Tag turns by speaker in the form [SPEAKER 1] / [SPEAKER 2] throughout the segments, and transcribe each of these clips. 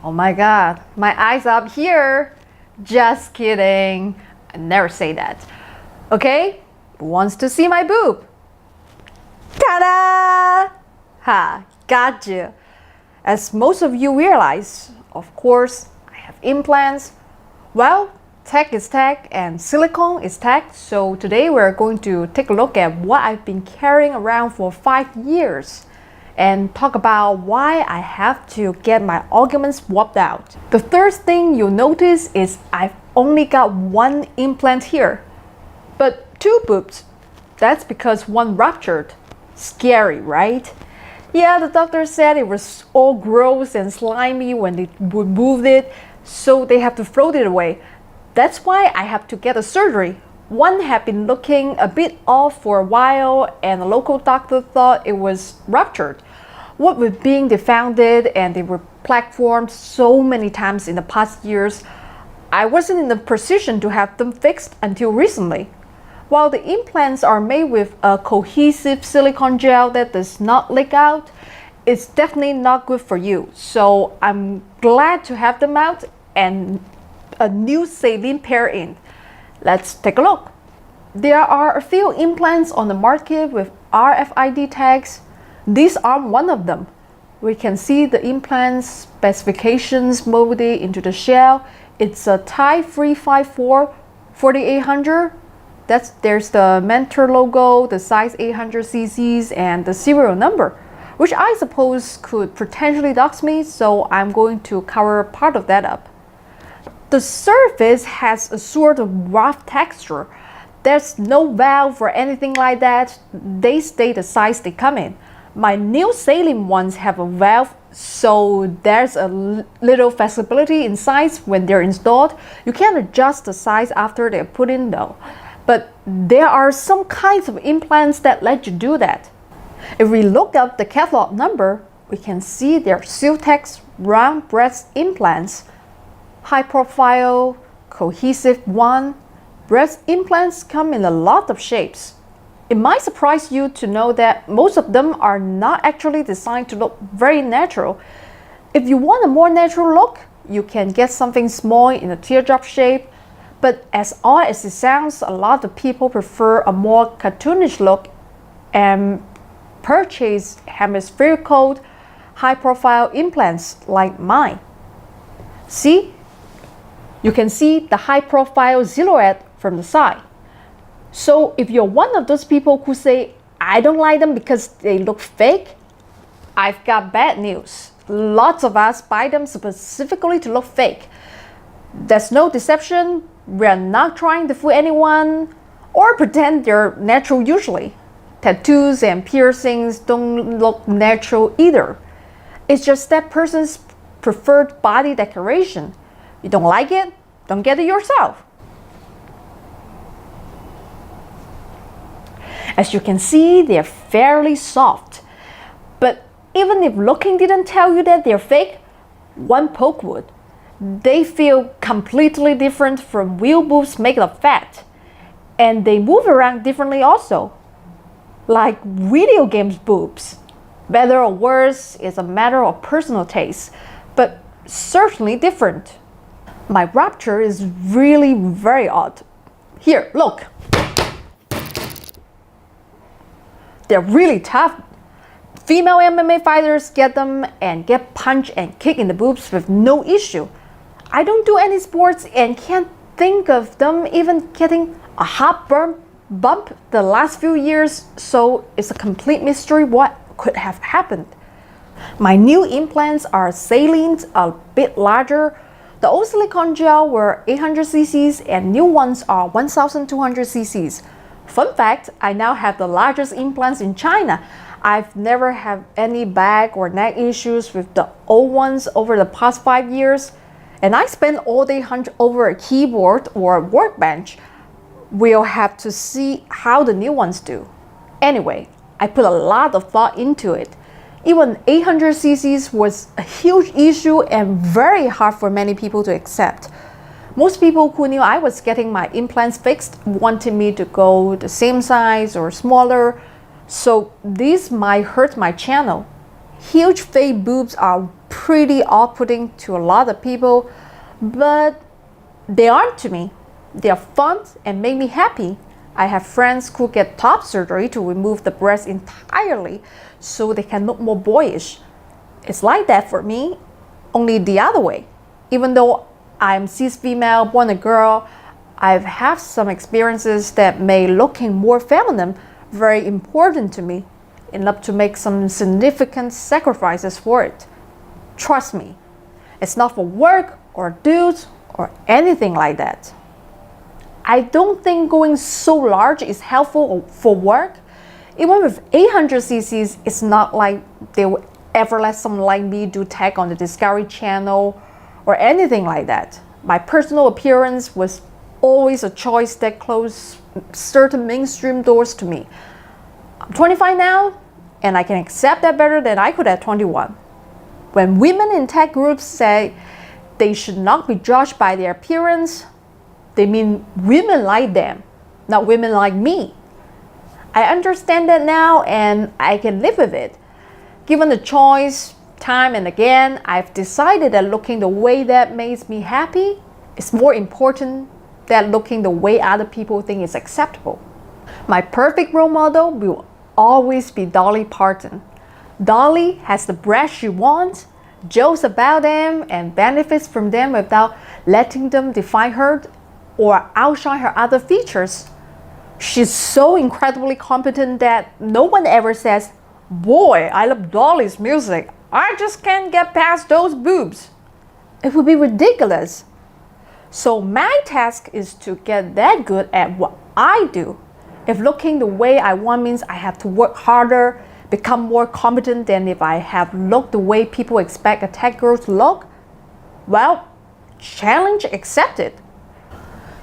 [SPEAKER 1] Oh my god, my eyes up here. Just kidding. I never say that. Okay, who wants to see my boob? Ta-da! Ha, gotcha. As most of you realize, of course, I have implants. Well, tech is tech and silicone is tech, so today we're going to take a look at what I've been carrying around for 5 years and talk about why I have to get my arguments swapped out. The first thing you'll notice is I've only got one implant here, but 2 boobs. That's because one ruptured. Scary, right? Yeah, the doctor said it was all gross and slimy when they removed it, so they have to throw it away. That's why I have to get a surgery. One had been looking a bit off for a while and a local doctor thought it was ruptured. What with being defounded and they were plaque formed so many times in the past years, I wasn't in the position to have them fixed until recently. While the implants are made with a cohesive silicone gel that does not leak out, it's definitely not good for you. So I'm glad to have them out and a new saline pair in. Let's take a look. There are a few implants on the market with RFID tags. These are one of them. We can see the implant specifications molded into the shell. It's a Type 354 4800. There's the Mentor logo, the size 800 cc's, and the serial number, which I suppose could potentially dox me, so I'm going to cover part of that up. The surface has a sort of rough texture. There's no valve or anything like that. They stay the size they come in. My new saline ones have a valve, so there's a little flexibility in size when they're installed. You can adjust the size after they're put in though. But there are some kinds of implants that let you do that. If we look up the catalog number, we can see they're Siltex round breast implants. High profile, cohesive one. Breast implants come in a lot of shapes. It might surprise you to know that most of them are not actually designed to look very natural. If you want a more natural look, you can get something small in a teardrop shape. But as odd as it sounds, a lot of people prefer a more cartoonish look and purchase hemispherical, high-profile implants like mine. See? You can see the high-profile silhouette from the side. So if you're one of those people who say, I don't like them because they look fake, I've got bad news. Lots of us buy them specifically to look fake. There's no deception. We're not trying to fool anyone or pretend they're natural usually. Tattoos and piercings don't look natural either. It's just that person's preferred body decoration. You don't like it? Don't get it yourself. As you can see, they're fairly soft. But even if looking didn't tell you that they're fake, one poke would. They feel completely different from real boobs made of fat. And they move around differently also. Like video games boobs. Better or worse is a matter of personal taste, but certainly different. My rupture is really very odd. Here, look. They're really tough. Female MMA fighters get them and get punched and kicked in the boobs with no issue. I don't do any sports and can't think of them even getting a hot bump the last few years, so it's a complete mystery what could have happened. My new implants are salines, a bit larger. The old silicone gel were 800 cc's and new ones are 1200 cc's. Fun fact, I now have the largest implants in China. I've never had any back or neck issues with the old ones over the past 5 years. And I spend all day hunched over a keyboard or a workbench. We'll have to see how the new ones do. Anyway, I put a lot of thought into it. Even 800 cc's was a huge issue and very hard for many people to accept. Most people who knew I was getting my implants fixed wanted me to go the same size or smaller, so this might hurt my channel. Huge fake boobs are pretty off-putting to a lot of people, but they aren't to me. They are fun and make me happy. I have friends who get top surgery to remove the breast entirely so they can look more boyish. It's like that for me, only the other way. Even though I'm cis female, born a girl, I've had some experiences that made looking more feminine very important to me, enough to make some significant sacrifices for it. Trust me, it's not for work or dudes or anything like that. I don't think going so large is helpful for work. Even with 800 cc's, it's not like they will ever let someone like me do tech on the Discovery Channel or anything like that. My personal appearance was always a choice that closed certain mainstream doors to me. I'm 25 now, and I can accept that better than I could at 21. When women in tech groups say they should not be judged by their appearance, they mean women like them, not women like me. I understand that now, and I can live with it. Given the choice, time and again, I've decided that looking the way that makes me happy is more important than looking the way other people think is acceptable. My perfect role model will always be Dolly Parton. Dolly has the breasts she wants, jokes about them, and benefits from them without letting them define her or outshine her other features. She's so incredibly competent that no one ever says, "Boy, I love Dolly's music. I just can't get past those boobs." It would be ridiculous. So my task is to get that good at what I do. If looking the way I want means I have to work harder, become more competent than if I have looked the way people expect a tech girl to look, well, challenge accepted.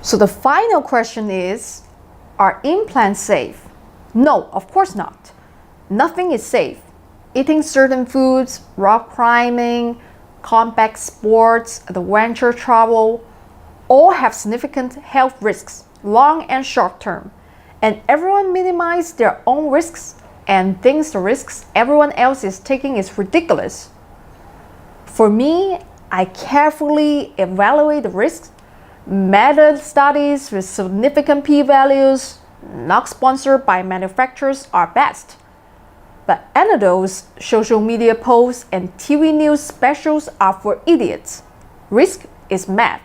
[SPEAKER 1] So the final question is, are implants safe? No, of course not. Nothing is safe. Eating certain foods, rock climbing, combat sports, adventure travel, all have significant health risks, long and short term. And everyone minimizes their own risks and thinks the risks everyone else is taking is ridiculous. For me, I carefully evaluate the risks. Meta studies with significant p-values, not sponsored by manufacturers, are best. But anecdotes, social media posts, and TV news specials are for idiots. Risk is math.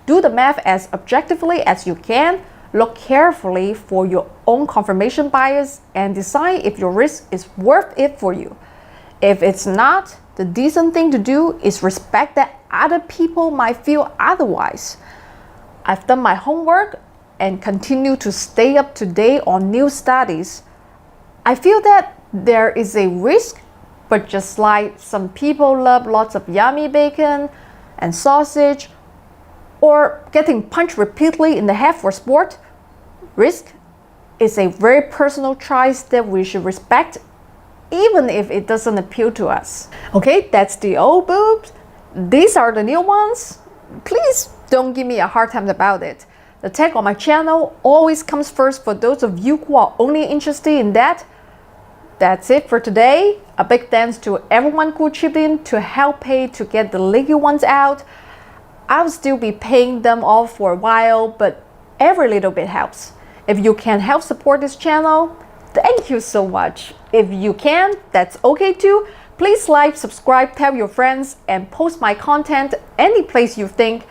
[SPEAKER 1] Do the math as objectively as you can, look carefully for your own confirmation bias, and decide if your risk is worth it for you. If it's not, the decent thing to do is respect that other people might feel otherwise. I've done my homework and continue to stay up to date on new studies. I feel that there is a risk, but just like some people love lots of yummy bacon and sausage, or getting punched repeatedly in the head for sport, risk is a very personal choice that we should respect, even if it doesn't appeal to us. Okay, that's the old boobs. These are the new ones. Please don't give me a hard time about it. The tech on my channel always comes first for those of you who are only interested in that. That's it for today. A big thanks to everyone who chipped in to help pay to get the legal ones out. I'll still be paying them off for a while, but every little bit helps. If you can help support this channel, thank you so much. If you can, that's okay too. Please like, subscribe, tell your friends, and post my content any place you think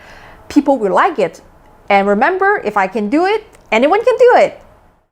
[SPEAKER 1] people will like it. And remember, if I can do it, anyone can do it.